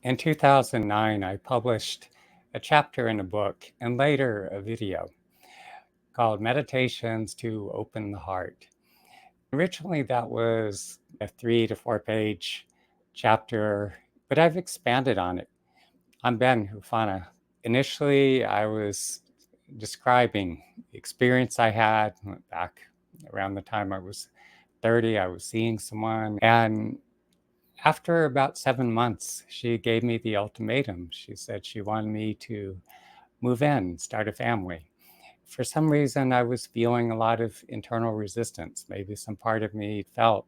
In 2009, I published a chapter in a book and later a video called Meditations to Open the Heart. Originally, that was a 3 to 4 page chapter, but I've expanded on it. I'm Ben Oofana. Initially, I was describing the experience I had back around the time I was 30. I was seeing someone, and after about 7 months, she gave me the ultimatum. She said she wanted me to move in, start a family. For some reason, I was feeling a lot of internal resistance. Maybe some part of me felt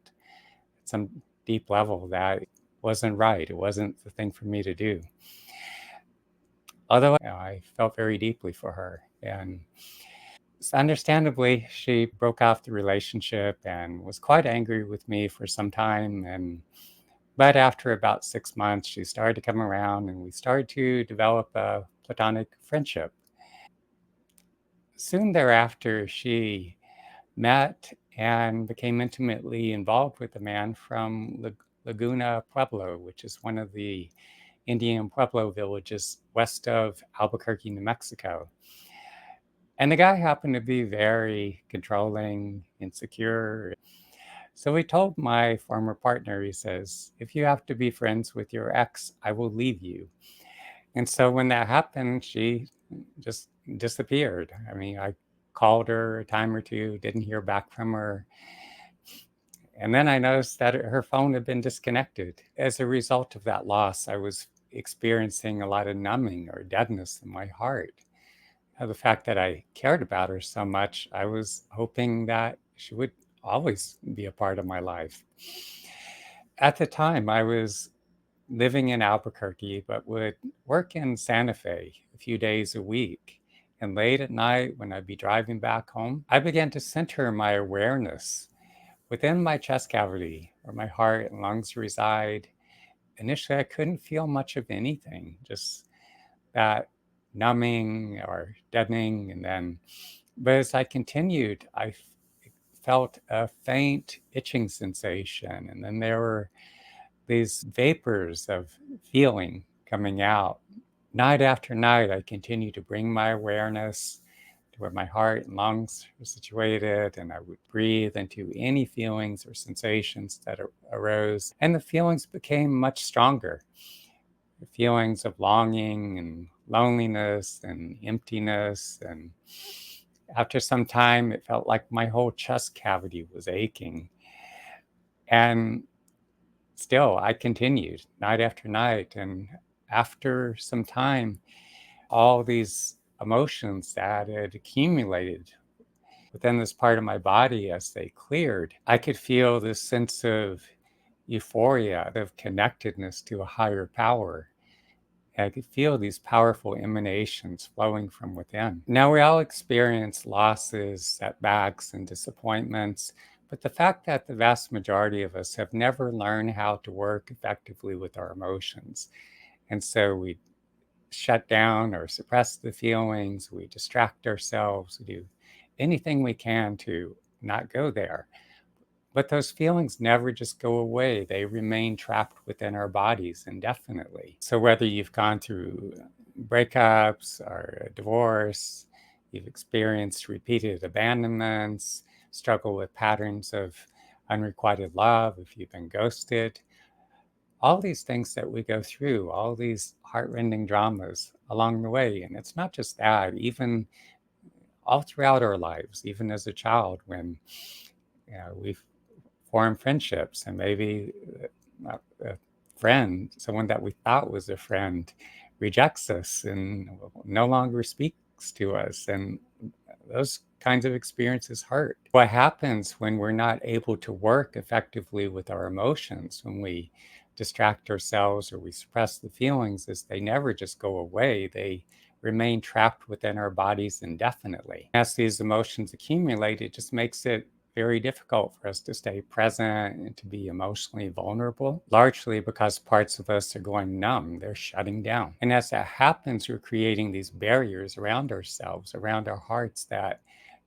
at some deep level that it wasn't right. It wasn't the thing for me to do. Although I felt very deeply for her. And understandably, she broke off the relationship and was quite angry with me for some time. But after about 6 months, she started to come around and we started to develop a platonic friendship. Soon thereafter, she met and became intimately involved with a man from Laguna Pueblo, which is one of the Indian Pueblo villages west of Albuquerque, New Mexico. And the guy happened to be very controlling, insecure. So he told my former partner, he says, if you have to be friends with your ex, I will leave you. And so when that happened, she just disappeared. I mean, I called her a time or two, didn't hear back from her. And then I noticed that her phone had been disconnected. As a result of that loss, I was experiencing a lot of numbing or deadness in my heart. The fact that I cared about her so much, I was hoping that she would always be a part of my life. At the time, I was living in Albuquerque, but would work in Santa Fe a few days a week. And late at night, when I'd be driving back home, I began to center my awareness within my chest cavity, where my heart and lungs reside. Initially, I couldn't feel much of anything, just that numbing or deadening. But as I continued, I felt a faint itching sensation. And then there were these vapors of feeling coming out. Night after night, I continued to bring my awareness to where my heart and lungs were situated, and I would breathe into any feelings or sensations that arose. And the feelings became much stronger. The feelings of longing and loneliness and emptiness. And after some time, it felt like my whole chest cavity was aching. And still, I continued night after night. And after some time, all these emotions that had accumulated within this part of my body, as they cleared, I could feel this sense of euphoria, of connectedness to a higher power. I could feel these powerful emanations flowing from within. Now, we all experience losses, setbacks, and disappointments, but the fact that the vast majority of us have never learned how to work effectively with our emotions. And so we shut down or suppress the feelings, we distract ourselves, we do anything we can to not go there. But those feelings never just go away. They remain trapped within our bodies indefinitely. So whether you've gone through breakups or a divorce, you've experienced repeated abandonments, struggle with patterns of unrequited love, if you've been ghosted, all these things that we go through, all these heartrending dramas along the way. And it's not just that, even all throughout our lives, even as a child, when we've formed friendships and maybe a friend, someone that we thought was a friend, rejects us and no longer speaks to us. And those kinds of experiences hurt. What happens when we're not able to work effectively with our emotions, when we distract ourselves or we suppress the feelings, is they never just go away. They remain trapped within our bodies indefinitely. As these emotions accumulate, it just makes it very difficult for us to stay present and to be emotionally vulnerable, largely because parts of us are going numb, they're shutting down. And as that happens, we're creating these barriers around ourselves, around our hearts, that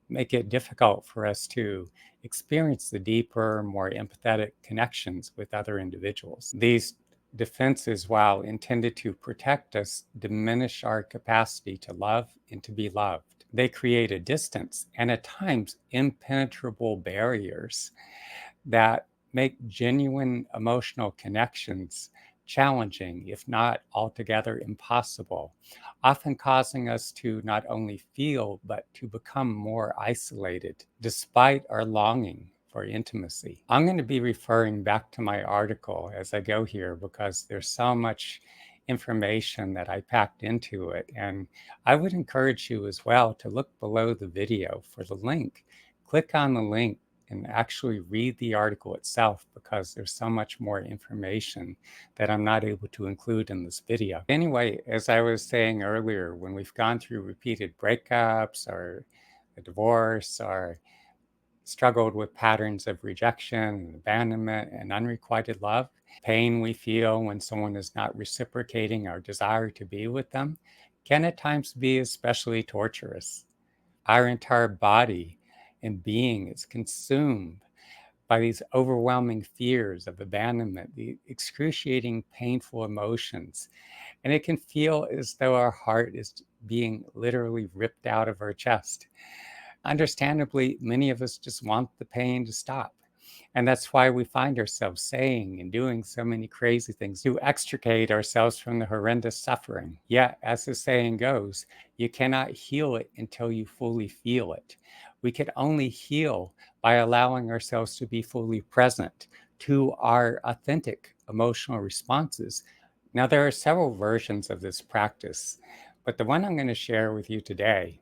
make it difficult for us to experience the deeper, more empathetic connections with other individuals. These defenses, while intended to protect us, diminish our capacity to love and to be loved. They create a distance and at times impenetrable barriers that make genuine emotional connections challenging, if not altogether impossible, often causing us to not only feel, but to become more isolated despite our longing for intimacy. I'm going to be referring back to my article as I go here because there's so much information that I packed into it. And I would encourage you as well to look below the video for the link. Click on the link and actually read the article itself because there's so much more information that I'm not able to include in this video. Anyway, as I was saying earlier, when we've gone through repeated breakups or a divorce or struggled with patterns of rejection and abandonment and unrequited love, pain we feel when someone is not reciprocating our desire to be with them can at times be especially torturous. Our entire body and being is consumed by these overwhelming fears of abandonment, the excruciating, painful emotions. And it can feel as though our heart is being literally ripped out of our chest. Understandably, many of us just want the pain to stop. And that's why we find ourselves saying and doing so many crazy things to extricate ourselves from the horrendous suffering. Yet, as the saying goes, you cannot heal it until you fully feel it. We can only heal by allowing ourselves to be fully present to our authentic emotional responses. Now, there are several versions of this practice, but the one I'm going to share with you today,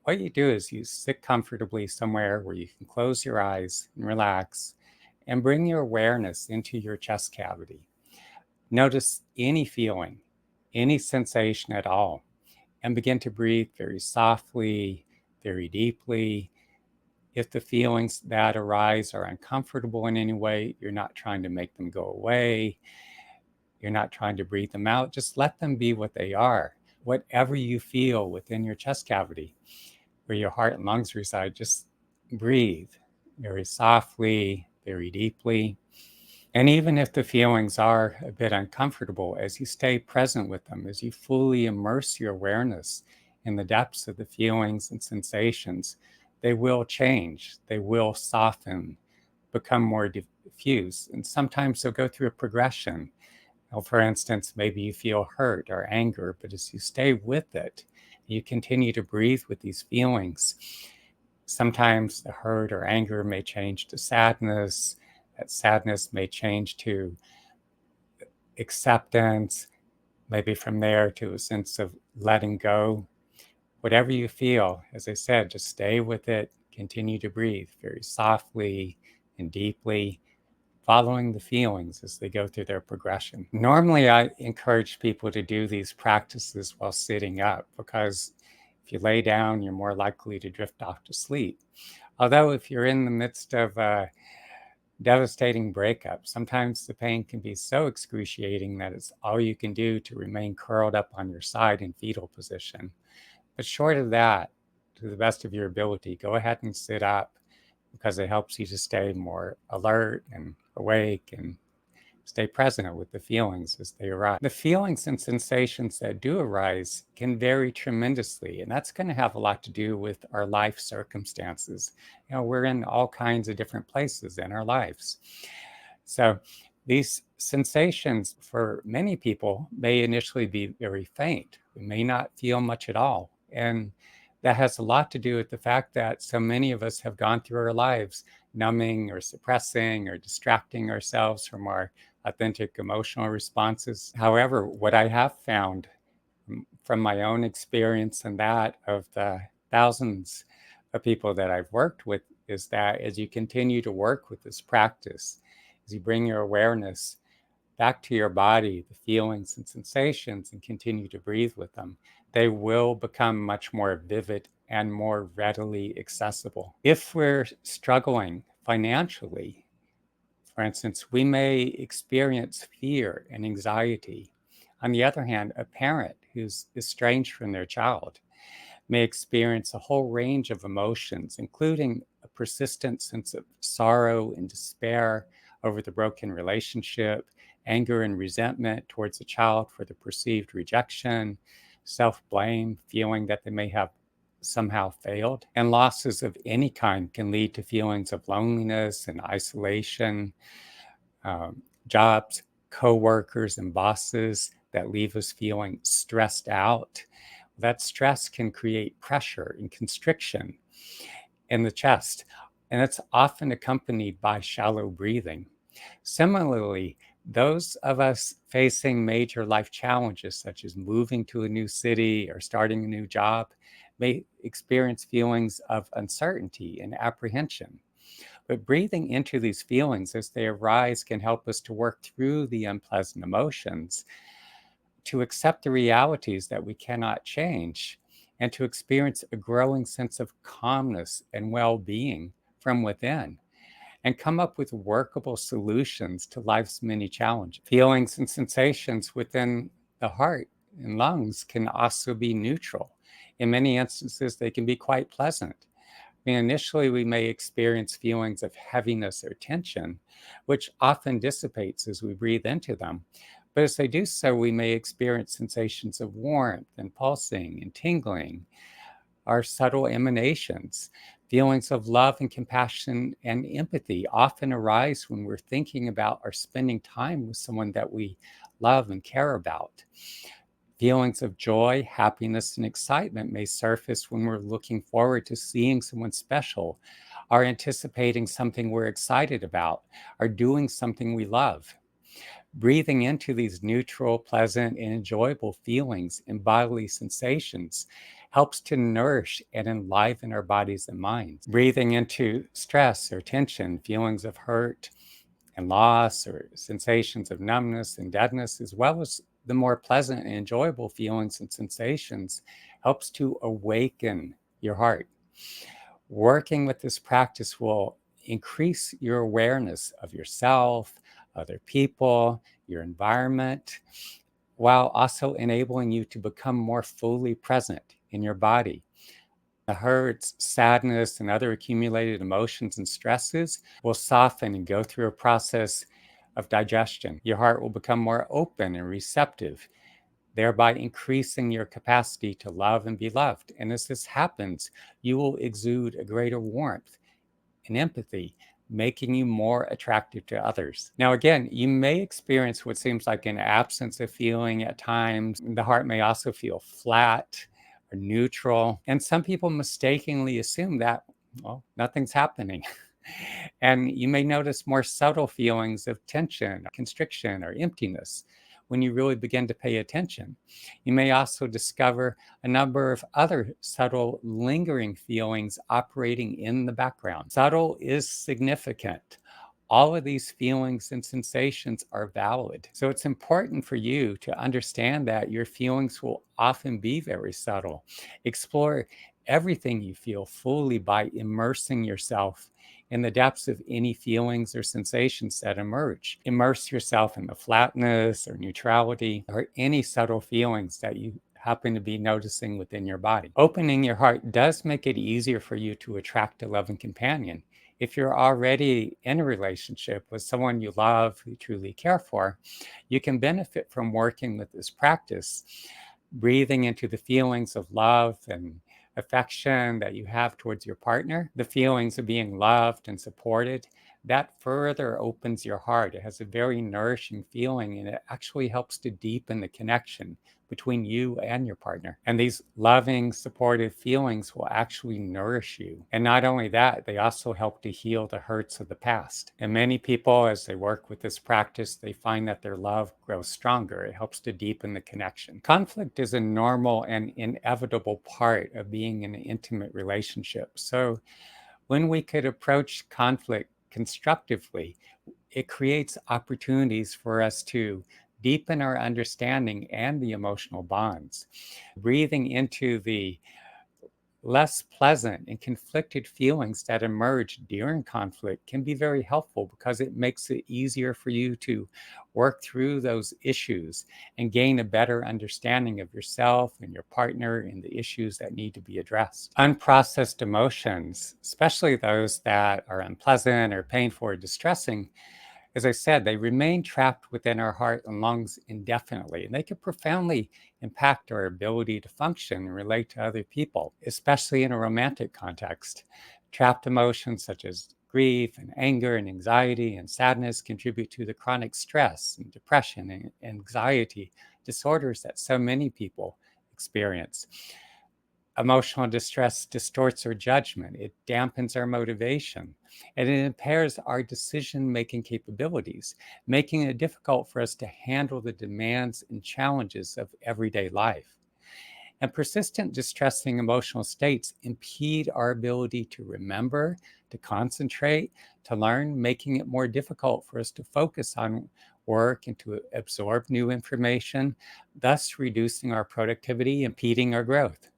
what you do is you sit comfortably somewhere where you can close your eyes and relax and bring your awareness into your chest cavity. Notice any feeling, any sensation at all, and begin to breathe very softly, very deeply. If the feelings that arise are uncomfortable in any way, you're not trying to make them go away. You're not trying to breathe them out. Just let them be what they are. Whatever you feel within your chest cavity, where your heart and lungs reside, just breathe very softly, very deeply. And even if the feelings are a bit uncomfortable, as you stay present with them, as you fully immerse your awareness in the depths of the feelings and sensations, they will change, they will soften, become more diffuse. And sometimes they'll go through a progression. Now, for instance, maybe you feel hurt or anger, but as you stay with it, you continue to breathe with these feelings. Sometimes the hurt or anger may change to sadness. That sadness may change to acceptance, maybe from there to a sense of letting go. Whatever you feel, as I said, just stay with it, continue to breathe very softly and deeply, following the feelings as they go through their progression. Normally, I encourage people to do these practices while sitting up because if you lay down, you're more likely to drift off to sleep. Although, if you're in the midst of a devastating breakup, sometimes the pain can be so excruciating that it's all you can do to remain curled up on your side in fetal position. But short of that, to the best of your ability, go ahead and sit up because it helps you to stay more alert and awake and stay present with the feelings as they arise. The feelings and sensations that do arise can vary tremendously, and that's going to have a lot to do with our life circumstances. You know, we're in all kinds of different places in our lives. So these sensations for many people may initially be very faint. We may not feel much at all. And that has a lot to do with the fact that so many of us have gone through our lives numbing or suppressing or distracting ourselves from our authentic emotional responses. However, what I have found from my own experience and that of the thousands of people that I've worked with is that as you continue to work with this practice, as you bring your awareness back to your body, the feelings and sensations, and continue to breathe with them, they will become much more vivid and more readily accessible. If we're struggling financially, for instance, we may experience fear and anxiety. On the other hand, a parent who's estranged from their child may experience a whole range of emotions, including a persistent sense of sorrow and despair over the broken relationship anger and resentment towards a child for the perceived rejection, self-blame, feeling that they may have somehow failed. And losses of any kind can lead to feelings of loneliness and isolation, jobs, coworkers, and bosses that leave us feeling stressed out. That stress can create pressure and constriction in the chest, and it's often accompanied by shallow breathing. Similarly, those of us facing major life challenges, such as moving to a new city or starting a new job, may experience feelings of uncertainty and apprehension. But breathing into these feelings as they arise can help us to work through the unpleasant emotions, to accept the realities that we cannot change, and to experience a growing sense of calmness and well being from within, and come up with workable solutions to life's many challenges. Feelings and sensations within the heart and lungs can also be neutral. In many instances, they can be quite pleasant. Initially, we may experience feelings of heaviness or tension, which often dissipates as we breathe into them. But as they do so, we may experience sensations of warmth and pulsing and tingling, our subtle emanations. Feelings of love and compassion and empathy often arise when we're thinking about or spending time with someone that we love and care about. Feelings of joy, happiness, and excitement may surface when we're looking forward to seeing someone special, or anticipating something we're excited about, or doing something we love. Breathing into these neutral, pleasant, and enjoyable feelings and bodily sensations helps to nourish and enliven our bodies and minds. Breathing into stress or tension, feelings of hurt and loss, or sensations of numbness and deadness, as well as the more pleasant and enjoyable feelings and sensations, helps to awaken your heart. Working with this practice will increase your awareness of yourself, other people, your environment, while also enabling you to become more fully present in your body. The hurts, sadness, and other accumulated emotions and stresses will soften and go through a process of digestion. Your heart will become more open and receptive, thereby increasing your capacity to love and be loved. And as this happens, you will exude a greater warmth and empathy, making you more attractive to others. Now, again, you may experience what seems like an absence of feeling at times. The heart may also feel flat or neutral. And some people mistakenly assume that, well, nothing's happening. And you may notice more subtle feelings of tension, constriction, or emptiness when you really begin to pay attention. You may also discover a number of other subtle, lingering feelings operating in the background. Subtle is significant. All of these feelings and sensations are valid. So it's important for you to understand that your feelings will often be very subtle. Explore everything you feel fully by immersing yourself in the depths of any feelings or sensations that emerge. Immerse yourself in the flatness or neutrality or any subtle feelings that you happen to be noticing within your body. Opening your heart does make it easier for you to attract a loving companion. If you're already in a relationship with someone you love, who you truly care for, you can benefit from working with this practice, breathing into the feelings of love and affection that you have towards your partner, the feelings of being loved and supported. That further opens your heart. It has a very nourishing feeling, and it actually helps to deepen the connection between you and your partner. And these loving, supportive feelings will actually nourish you. And not only that, they also help to heal the hurts of the past. And many people, as they work with this practice, they find that their love grows stronger. It helps to deepen the connection. Conflict is a normal and inevitable part of being in an intimate relationship. So when we could approach conflict constructively, it creates opportunities for us to deepen our understanding and the emotional bonds. Breathing into the less pleasant and conflicted feelings that emerge during conflict can be very helpful, because it makes it easier for you to work through those issues and gain a better understanding of yourself and your partner and the issues that need to be addressed. Unprocessed emotions, especially those that are unpleasant or painful or distressing, As I said, they remain trapped within our heart and lungs indefinitely, and they can profoundly impact our ability to function and relate to other people, especially in a romantic context. Trapped emotions such as grief and anger and anxiety and sadness contribute to the chronic stress and depression and anxiety disorders that so many people experience. Emotional distress distorts our judgment, it dampens our motivation, and it impairs our decision making capabilities, making it difficult for us to handle the demands and challenges of everyday life. And persistent distressing emotional states impede our ability to remember, to concentrate, to learn, making it more difficult for us to focus on work and to absorb new information, thus reducing our productivity, impeding our growth.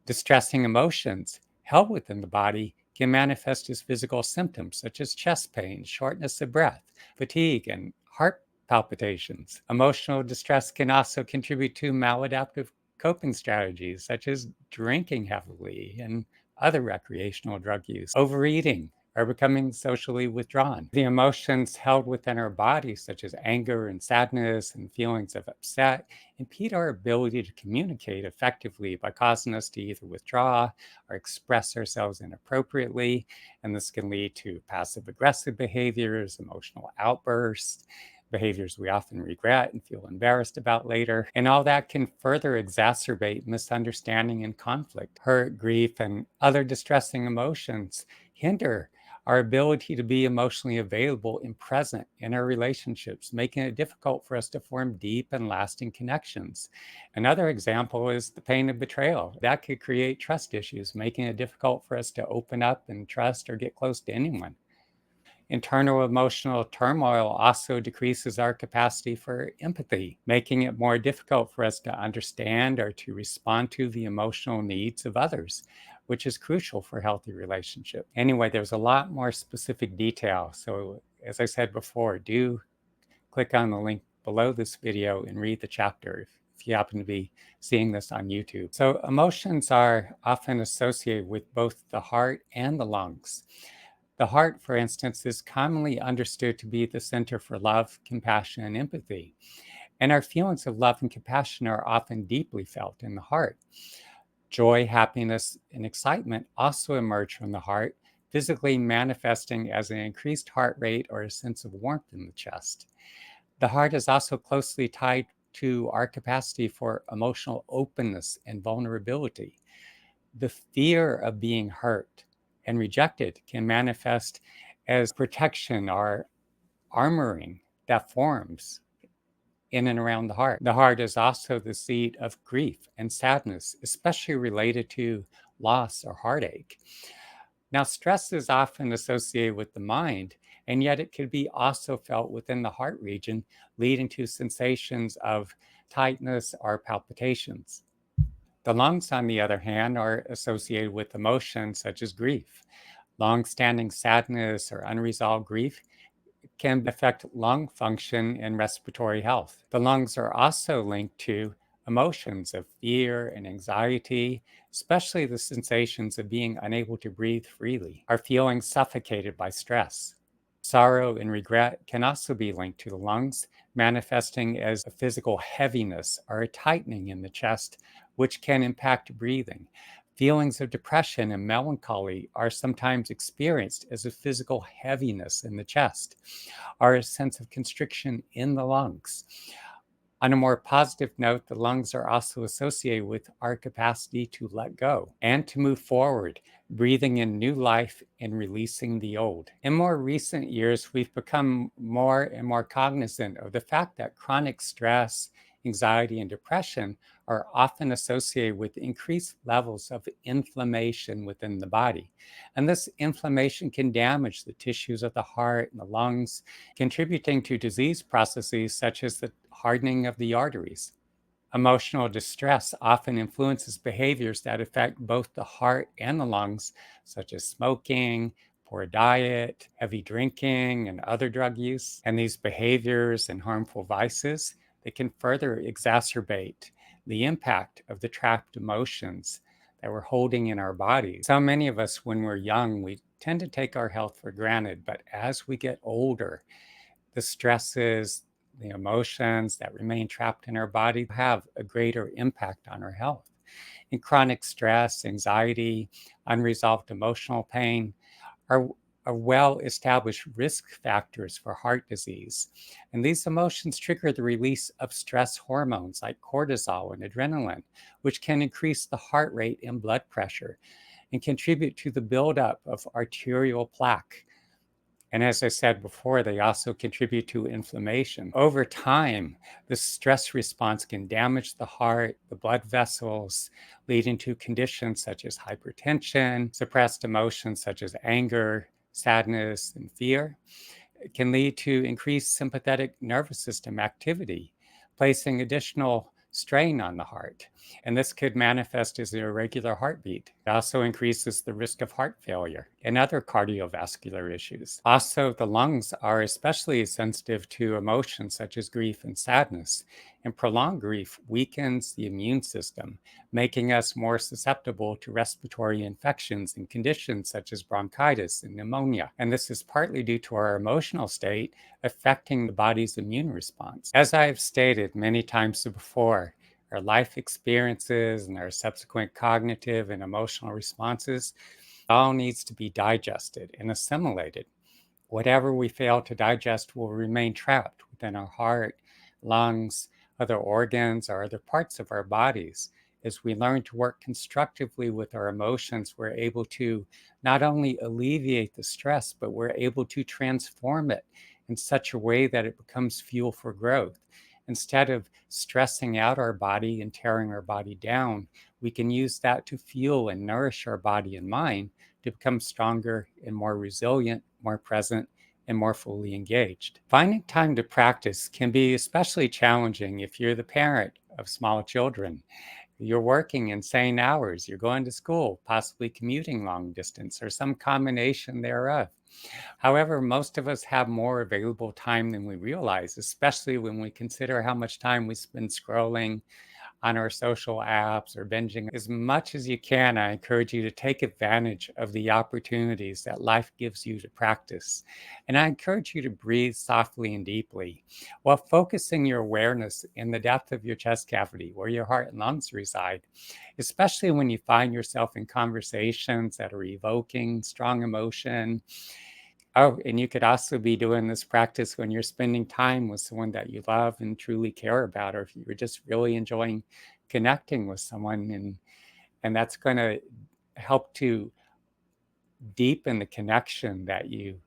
Distressing emotions held within the body can manifest as physical symptoms such as chest pain, shortness of breath, fatigue, and heart palpitations. Emotional distress can also contribute to maladaptive coping strategies such as drinking heavily and other recreational drug use, overeating, or becoming socially withdrawn. The emotions held within our bodies, such as anger and sadness and feelings of upset, impede our ability to communicate effectively by causing us to either withdraw or express ourselves inappropriately. And this can lead to passive aggressive behaviors, emotional outbursts, behaviors we often regret and feel embarrassed about later. And all that can further exacerbate misunderstanding and conflict. Hurt, grief, and other distressing emotions hinder our ability to be emotionally available and present in our relationships, making it difficult for us to form deep and lasting connections. Another example is the pain of betrayal. That could create trust issues, making it difficult for us to open up and trust or get close to anyone. Internal emotional turmoil also decreases our capacity for empathy, making it more difficult for us to understand or to respond to the emotional needs of others, which is crucial for healthy relationships. Anyway, there's a lot more specific detail. So, as I said before, do click on the link below this video and read the chapter if you happen to be seeing this on YouTube. So, emotions are often associated with both the heart and the lungs. The heart, for instance, is commonly understood to be the center for love, compassion, and empathy. And our feelings of love and compassion are often deeply felt in the heart. Joy, happiness, and excitement also emerge from the heart, physically manifesting as an increased heart rate or a sense of warmth in the chest. The heart is also closely tied to our capacity for emotional openness and vulnerability. The fear of being hurt and rejected can manifest as protection or armoring that forms in and around the heart. The heart is also the seat of grief and sadness, especially related to loss or heartache. Now, stress is often associated with the mind, and yet it could be also felt within the heart region, leading to sensations of tightness or palpitations. The lungs, on the other hand, are associated with emotions such as grief. Long-standing sadness or unresolved grief can affect lung function and respiratory health. The lungs are also linked to emotions of fear and anxiety, especially the sensations of being unable to breathe freely, or feeling suffocated by stress. Sorrow and regret can also be linked to the lungs, manifesting as a physical heaviness or a tightening in the chest, which can impact breathing. Feelings of depression and melancholy are sometimes experienced as a physical heaviness in the chest or a sense of constriction in the lungs. On a more positive note, the lungs are also associated with our capacity to let go and to move forward, breathing in new life and releasing the old. In more recent years, we've become more and more cognizant of the fact that chronic stress, anxiety, and depression are often associated with increased levels of inflammation within the body. And this inflammation can damage the tissues of the heart and the lungs, contributing to disease processes such as the hardening of the arteries. Emotional distress often influences behaviors that affect both the heart and the lungs, such as smoking, poor diet, heavy drinking, and other drug use. And these behaviors and harmful vices, they can further exacerbate the impact of the trapped emotions that we're holding in our bodies. So many of us, when we're young, we tend to take our health for granted, but as we get older, the stresses, the emotions that remain trapped in our body have a greater impact on our health. And chronic stress, anxiety, unresolved emotional pain are, are well established risk factors for heart disease. And these emotions trigger the release of stress hormones like cortisol and adrenaline, which can increase the heart rate and blood pressure and contribute to the buildup of arterial plaque. And as I said before, they also contribute to inflammation. Over time, the stress response can damage the heart, the blood vessels, leading to conditions such as hypertension, suppressed emotions such as anger, sadness, and fear. It can lead to increased sympathetic nervous system activity, placing additional strain on the heart. And this could manifest as an irregular heartbeat. It also increases the risk of heart failure and other cardiovascular issues. Also, the lungs are especially sensitive to emotions such as grief and sadness. And prolonged grief weakens the immune system, making us more susceptible to respiratory infections and conditions such as bronchitis and pneumonia. And this is partly due to our emotional state affecting the body's immune response. As I've stated many times before, our life experiences and our subsequent cognitive and emotional responses all needs to be digested and assimilated. Whatever we fail to digest will remain trapped within our heart, lungs, other organs, or other parts of our bodies. As we learn to work constructively with our emotions, we're able to not only alleviate the stress, but we're able to transform it in such a way that it becomes fuel for growth. Instead of stressing out our body and tearing our body down, we can use that to fuel and nourish our body and mind to become stronger and more resilient, more present, and more fully engaged. Finding time to practice can be especially challenging if you're the parent of small children. You're working insane hours, you're going to school, possibly commuting long distance, or some combination thereof. However, most of us have more available time than we realize, especially when we consider how much time we spend scrolling on our social apps or binging. As much as you can, I encourage you to take advantage of the opportunities that life gives you to practice. And I encourage you to breathe softly and deeply while focusing your awareness in the depth of your chest cavity where your heart and lungs reside, especially when you find yourself in conversations that are evoking strong emotion. Oh, and you could also be doing this practice when you're spending time with someone that you love and truly care about, or if you're just really enjoying connecting with someone, and that's going to help to deepen the connection that you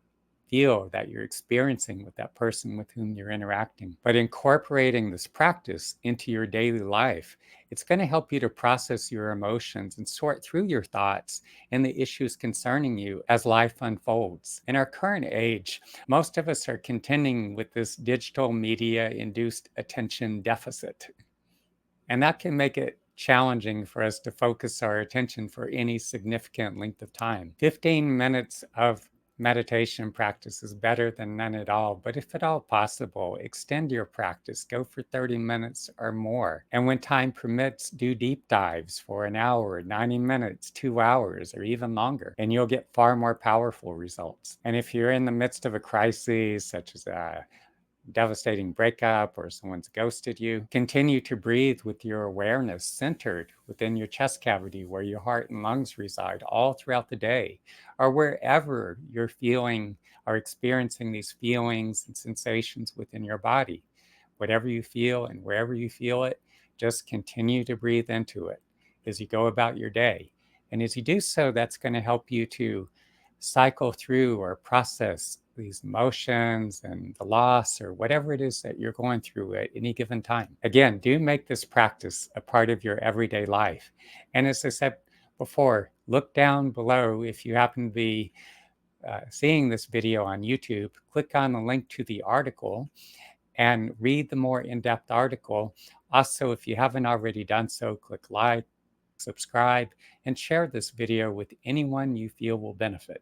feel that you're experiencing with that person with whom you're interacting. But incorporating this practice into your daily life, it's going to help you to process your emotions and sort through your thoughts and the issues concerning you as life unfolds. In our current age, most of us are contending with this digital media induced attention deficit. And that can make it challenging for us to focus our attention for any significant length of time. 15 minutes of meditation practice is better than none at all, but if at all possible, extend your practice. Go for 30 minutes or more. And when time permits, do deep dives for an hour, 90 minutes, 2 hours, or even longer, and you'll get far more powerful results. And if you're in the midst of a crisis, such as a devastating breakup or someone's ghosted you, continue to breathe with your awareness centered within your chest cavity where your heart and lungs reside all throughout the day, or wherever you're feeling or experiencing these feelings and sensations within your body. Whatever you feel and wherever you feel it, just continue to breathe into it as you go about your day. And as you do so, that's going to help you to cycle through or process these emotions and the loss or whatever it is that you're going through at any given time. Again, do make this practice a part of your everyday life. And as I said before, look down below if you happen to be seeing this video on YouTube, click on the link to the article and read the more in-depth article. Also, if you haven't already done so, click like, subscribe, and share this video with anyone you feel will benefit.